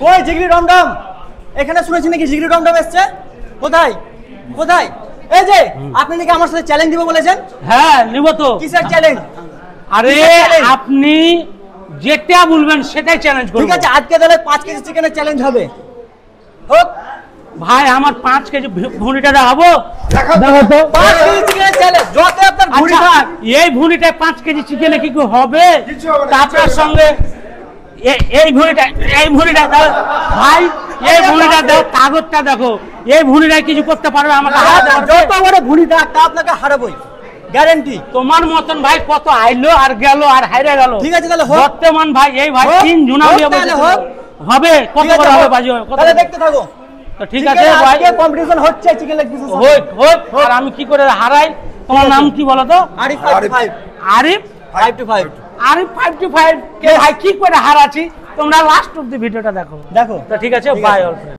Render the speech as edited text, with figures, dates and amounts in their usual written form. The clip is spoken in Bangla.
ওই জিগরি ডমডম এখানে শুনেছি নাকি জিগরি ডমডম এসেছে? কোথায় কোথায়? এই যে আপনি নাকি আমার সাথে চ্যালেঞ্জ দিব বলেছেন। হ্যাঁ নিব তো। কিসের চ্যালেঞ্জ? আরে আপনি যেটা বলবেন সেটাই চ্যালেঞ্জ করব। ঠিক আছে, আজকে তাহলে 5 কেজি চিকেনের চ্যালেঞ্জ হবে। হোক ভাই, আমার 5 কেজি ভুঁড়িটা দেখাবো। দেখো তো 5 কেজি চিকেনের চ্যালেঞ্জ। যত আপনার ভুঁড়ি থাক, এই ভুঁড়িটা 5 কেজি চিকেনে কি হবে? আপনার সঙ্গে এই ভুঁড়িটা দাও ভাই, এই ভুঁড়িটা দাও, কাগজটা দেখো। এই ভুঁড়িটা কিছু করতে পারবে আমাকে? যত বড় ভুঁড়ি থাক তা আপনাকে হারাবই, গ্যারান্টি। তোমার মতন ভাই কত আইলো আর গেল আর হাইরে গেল। ঠিক আছে তাহলে হোক। বর্তমান ভাই এই ভাই 3 জুনা দিয়ে হবে। কত করে হবে বাজি? তাহলে দেখতে থাকো। তো ঠিক আছে ভাই, আজকে কম্পিটিশন হচ্ছে চিকেন লেগ পিসের। হোক। আর আমি কি করে হারাই? তোমার নাম কি বলো তো? আরিফ 5 আরিফ 5 to 5 আরিফ 5 to 5 কে ভাই কি করে হারাচ্ছি তোমরা লাস্ট অব দি ভিডিওটা দেখো। দেখো। তো ঠিক আছে, বাই অল।